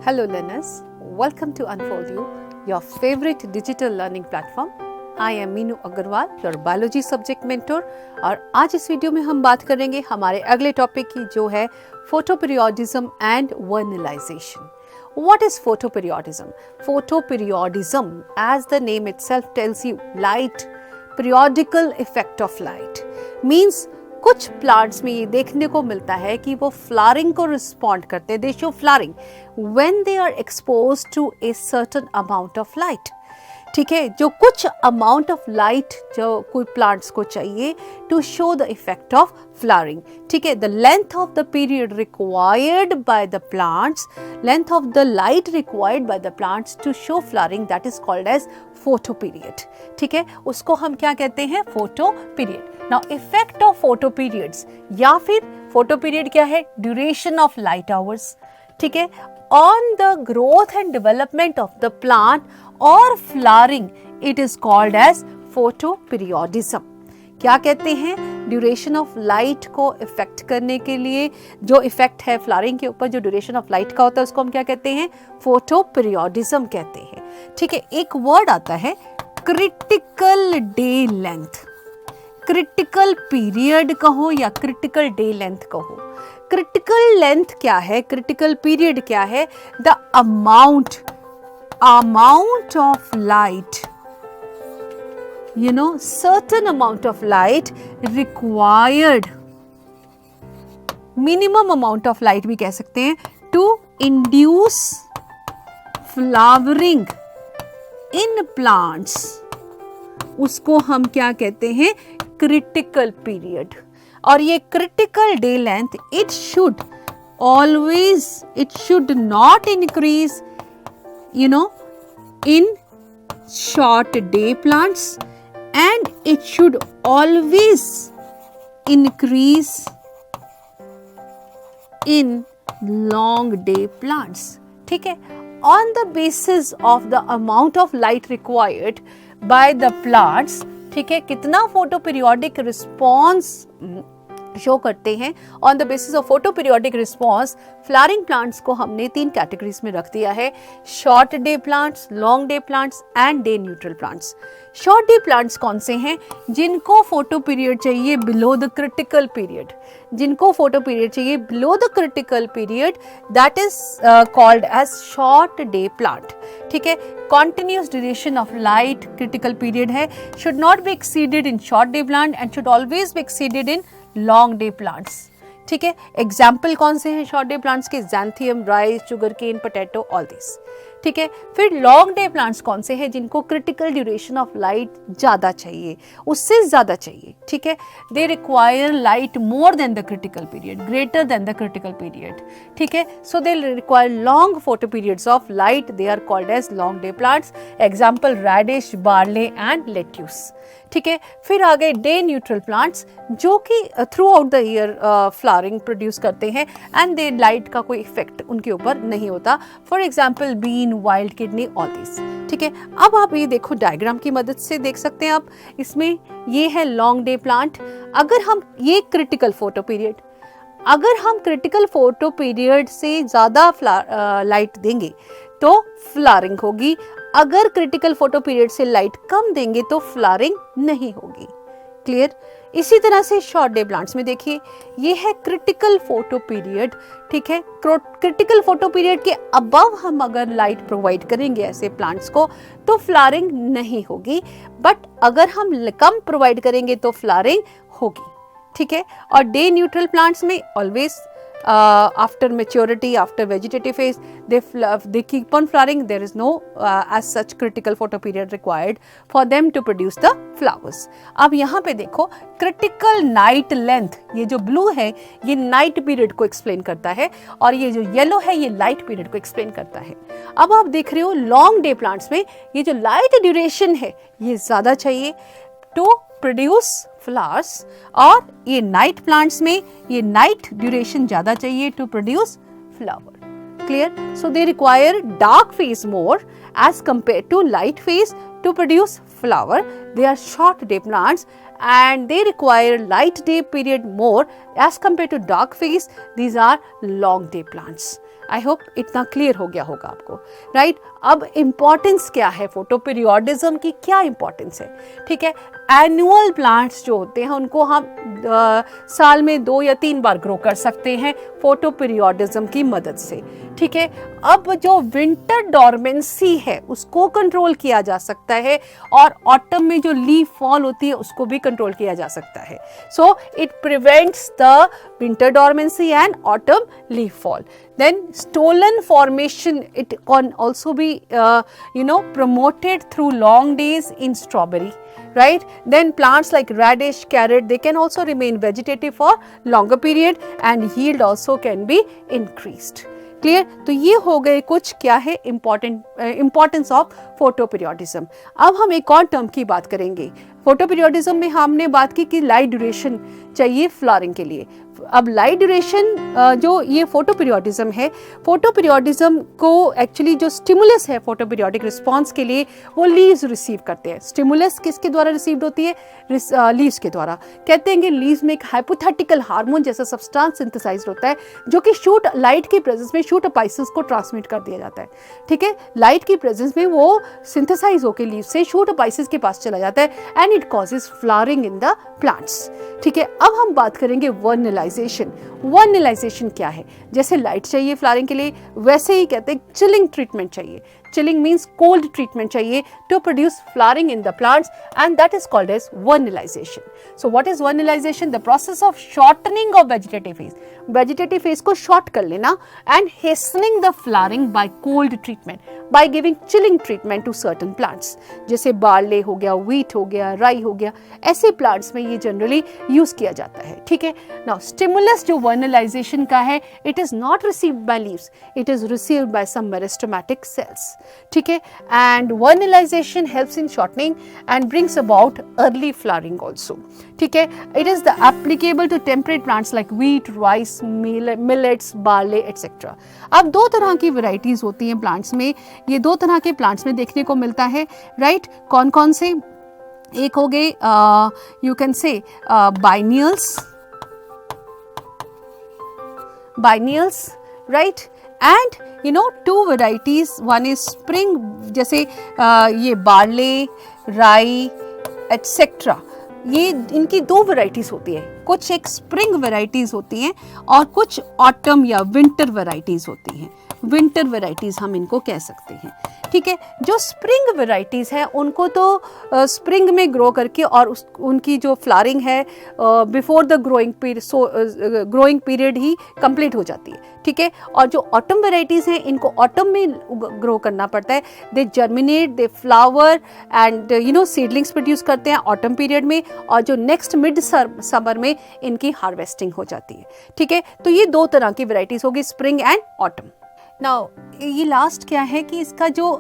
Hello learners, welcome to Unfold You, your favorite digital learning platform. I am Meenu Agarwal, your biology subject mentor और आज इस video में हम बात करेंगे हमारे अगले टॉपिक की जो है photoperiodism and vernalization. What is photoperiodism? Photoperiodism, as the name itself tells you, light, periodical effect of light, means कुछ प्लांट्स में ये देखने को मिलता है कि वो फ्लावरिंग को रिस्पॉन्ड करते हैं. They show flowering when they are exposed to a certain amount of light. ठीक है, जो कुछ अमाउंट ऑफ लाइट जो कोई प्लांट्स को चाहिए to show the effect of flowering. ठीक है, the length of the period required by the plants, length of the light required by the plants to show flowering, that is called as photoperiod. ठीक है, उसको हम क्या कहते हैं? Photoperiod. Now effect of photoperiods या फिर photoperiod क्या है? Duration of light hours. ठीक है, on the growth and development of the plant और flowering, it is called as photoperiodism. क्या कहते हैं? ड्यूरेशन ऑफ लाइट को इफेक्ट करने के लिए जो इफेक्ट है फ्लावरिंग के ऊपर, जो ड्यूरेशन ऑफ लाइट का होता है उसको हम क्या कहते हैं? फोटोपीरियोडिज्म कहते हैं. ठीक है, एक वर्ड आता है critical day length. Critical period कहो या क्रिटिकल डे लेंथ कहो. क्रिटिकल लेंथ क्या है? क्रिटिकल पीरियड क्या है? The amount of light, certain amount of light required, minimum amount of light भी कह सकते हैं, to induce flowering in plants. उसको हम क्या कहते हैं? Critical period. और ये critical day length, it should not increase in short day plants, and it should always increase in long day plants. ठीक है, on the basis of the amount of light required by the plants. ठीक है, कितना photo periodic response show करते हैं. On the basis of photoperiodic response flowering plants को हमने 3 categories में रख दिया है: short day plants, long day plants and day neutral plants. शॉर्ट डे प्लांट्स कौन से हैं? जिनको फोटो पीरियड चाहिए बिलो द क्रिटिकल पीरियड. जिनको फोटो पीरियड चाहिए below the critical period, that is called as short day plant. ठीक है, continuous duration of light critical period है, should not be exceeded in short day plant and should always be exceeded in long day plants. ठीक है, example कौन से हैं short day plants के? Xanthium, rice, sugar cane, potato, all this. ठीक है, फिर लॉन्ग डे प्लांट्स कौन से हैं? जिनको क्रिटिकल ड्यूरेशन ऑफ लाइट ज़्यादा चाहिए, उससे ज़्यादा चाहिए. ठीक है, they require light more than the critical period, greater than the critical period. ठीक है, so they require long photo periods of light, they are called as long day plants. Example radish, barley and lettuce. ठीक है, फिर आ गए day neutral plants जो कि through out the year flowering produce करते हैं एंड दे लाइट का कोई इफेक्ट उनके ऊपर नहीं होता. For example bean, wild kidney, all this. ठीक है, अब आप ये देखो, डायग्राम की मदद से देख सकते हैं आप. इसमें ये है लॉन्ग डे प्लांट. अगर हम ये क्रिटिकल फोटो पीरियड, अगर हम क्रिटिकल फोटो पीरियड से ज़्यादा लाइट देंगे तो फ्लावरिंग होगी. अगर क्रिटिकल फोटो पीरियड से लाइट कम देंगे तो फ्लावरिंग नहीं होगी. क्लियर? इसी तरह से शॉर्ट डे प्लांट्स में देखिए, ये है क्रिटिकल फोटो पीरियड. ठीक है, क्रिटिकल फोटो पीरियड के अबव हम अगर लाइट प्रोवाइड करेंगे ऐसे प्लांट्स को तो फ्लावरिंग नहीं होगी, बट अगर हम कम प्रोवाइड करेंगे तो फ्लावरिंग होगी. ठीक है, और डे न्यूट्रल प्लांट्स में always after maturity, after vegetative phase, they keep on flowering. There is no as such critical photo period required for them to produce the flowers. अब यहाँ पे देखो, critical night length, ये जो blue है ये night period को explain करता है और ये जो yellow है ये light period को explain करता है. अब आप देख रहे हो long day plants में ये जो light duration है ये ज़्यादा चाहिए to produce flowers, और ये नाइट प्लांट्स में ये नाइट ड्यूरेशन ज्यादा चाहिए to produce flower. Clear? So they require dark phase more as compare to light phase to produce flower. They are short day plants and they require light day period more as compared to dark phase. These are long day plants. I hope इतना clear हो गया होगा आपको, right. अब importance क्या है photo periodism की, क्या इम्पॉर्टेंस है, ठीक है। एनुअल प्लांट्स जो होते हैं उनको हम साल में 2 या 3 बार ग्रो कर सकते हैं फोटो पीरियोडिज्म की मदद से, ठीक है। अब जो विंटर डॉर्मेंसी है उसको कंट्रोल किया जा सकता है, और ऑटम में जो लीफ फॉल होती है उसको भी कंट्रोल किया जा सकता है। So it prevents the winter dormancy and autumn leaf fall. Then stolon formation, it can also be promoted through long days in strawberry, right. Then plants like radish, carrot, they can also remain vegetative for longer period and yield also can be increased. Clear. तो ये हो गए कुछ क्या है importance of photo periodism. अब हम एक और टर्म की बात करेंगे। फोटो पीरियोडिज्म में हमने बात की कि लाइट ड्यूरेशन चाहिए फ्लावरिंग के लिए। अब लाइट ड्यूरेशन जो ये फोटो पीरियोडिज्म है, फोटो पीरियोडिज्म को एक्चुअली जो स्टिमुलस है फोटो पीरियोडिक रिस्पॉन्स के लिए वो लीव्स रिसीव करते हैं। स्टिमुलस किसके द्वारा रिसीव होती है? लीव्स के द्वारा। कहते हैं कि लीव्स में एक हाइपोथेटिकल हार्मोन जैसा सब्सटेंस सिंथेसाइज होता है जो कि शूट लाइट की प्रेजेंस में शूट अपाइसिस को ट्रांसमिट कर दिया जाता है, ठीक है। लाइट की प्रेजेंस में वो सिंथेसाइज होकर लीव से शूट अपाइसिस के पास चला जाता है and it causes flowering in the plants, ठीक है। अब हम बात करेंगे वर्नलाइजेशन। वर्नलाइजेशन क्या है? जैसे लाइट चाहिए फ्लावरिंग के लिए, वैसे ही कहते हैं चिलिंग ट्रीटमेंट चाहिए। Chilling means cold treatment चाहिए to produce flowering in the plants, and that is called as vernalization. So what is vernalization? The process of shortening of vegetative phase. Vegetative phase को short कर लेना and hastening the flowering by cold treatment, by giving chilling treatment to certain plants. जैसे barley हो गया, wheat हो गया, rye हो गया, ऐसे plants में ये generally use किया जाता है, ठीक है। Now stimulus जो vernalization का है, it is not received by leaves, it is received by some meristematic cells, ठीक है। And vernalization helps in shortening and brings about early flowering also, ठीक है। It is the applicable to temperate plants like wheat, rice, millets, barley etcetera. अब 2 तरह की varieties होती हैं plants में, ये 2 तरह के प्लांट्स में देखने को मिलता है, राइट। कौन कौन से? एक हो गए you can say biennials, right. And 2 varieties, one is spring, जैसे ये बार्ले, राई एटसेट्रा, ये इनकी 2 varieties होती है। कुछ एक स्प्रिंग वेराइटीज होती हैं और कुछ ऑटम या विंटर वेराइटीज होती हैं। विंटर वेराइटीज हम इनको कह सकते हैं, ठीक है। जो स्प्रिंग वेराइटीज हैं उनको तो स्प्रिंग में ग्रो करके और उनकी जो फ्लावरिंग है before the growing period he complete हो जाती है, ठीक है। और जो ऑटम वेराइटीज हैं इनको ऑटम में ग्रो करना पड़ता है। They germinate, they flower and seedlings produce करते हैं ऑटम पीरियड में, और जो नेक्स्ट मिड समर में इनकी हार्वेस्टिंग हो जाती है, ठीक है। तो ये 2 तरह की वेराइटीज होगी, स्प्रिंग एंड ऑटम। नाउ ये लास्ट क्या है कि इसका जो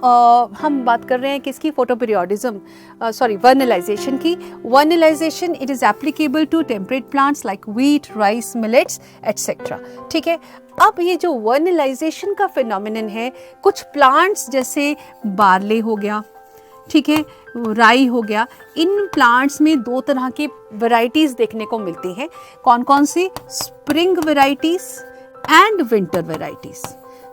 हम बात कर रहे हैं कि इसकी फोटो पीरियोडिज्म वर्नलाइजेशन की। Vernalization it is applicable to temperate plants like wheat, rice, millets etcetera, ठीक है। अब ये जो वर्नलाइजेशन का फिनोमिनन है, कुछ प्लांट्स जैसे बार्ले हो गया, ठीक है, राई हो गया, इन प्लांट्स में 2 तरह की वैरायटीज देखने को मिलती हैं। कौन कौन सी? Spring varieties and winter varieties.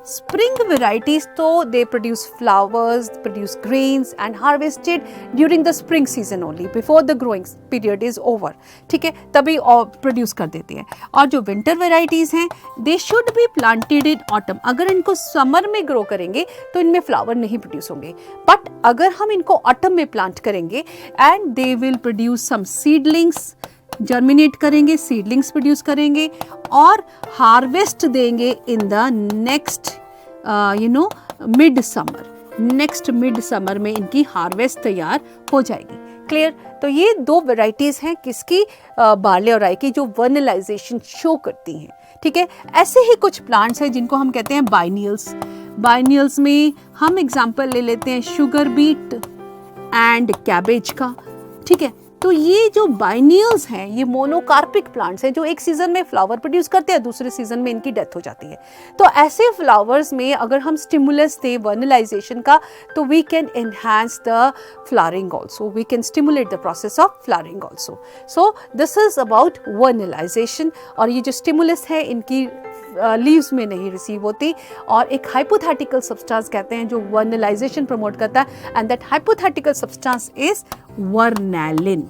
Spring varieties तो they produce flowers, produce grains and harvested during the spring season only, before the growing period is over, ठीक है, तभी प्रोड्यूस कर देती हैं। और जो विंटर वेराइटीज़ हैं they should be planted in autumn। अगर इनको समर में ग्रो करेंगे तो इनमें फ्लावर नहीं प्रोड्यूस होंगे, बट अगर हम इनको ऑटम में प्लांट करेंगे and they will produce some seedlings, germinate करेंगे, सीडलिंग्स प्रोड्यूस करेंगे और हार्वेस्ट देंगे in the next mid summer में इनकी हार्वेस्ट तैयार हो जाएगी। क्लियर? तो ये 2 वेराइटीज हैं किसकी? बार्ले और राई की, जो वर्नलाइजेशन शो करती हैं, ठीक है। ऐसे ही कुछ प्लांट्स हैं जिनको हम कहते हैं बाइनियल्स। बाइनियल्स में हम एग्जांपल ले लेते हैं शुगर बीट एंड कैबेज का, ठीक है। तो ये जो बाइनियल्स हैं ये मोनोकार्पिक प्लांट्स हैं जो एक सीजन में फ्लावर प्रोड्यूस करते हैं, दूसरे सीजन में इनकी डेथ हो जाती है। तो ऐसे फ्लावर्स में अगर हम स्टिमुलस दें वर्नलाइजेशन का तो we can enhance the flowering also, we can stimulate the process of flowering also. So this is about vernalization. और ये जो स्टिमुलस है इनकी लीव्स में नहीं रिसीव होती, और एक हाइपोथेटिकल सब्सटेंस कहते हैं जो वर्नलाइजेशन प्रमोट करता है, and that hypothetical substance is vernalin.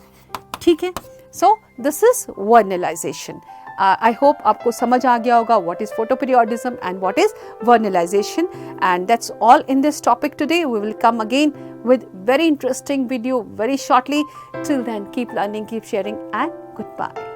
ठीक है, so this is vernalisation. I hope आपको समझ आ गया होगा what is photoperiodism and what is vernalization, and that's all in this topic today. We will come again with very interesting video very shortly. Till then, keep learning, keep sharing, and goodbye.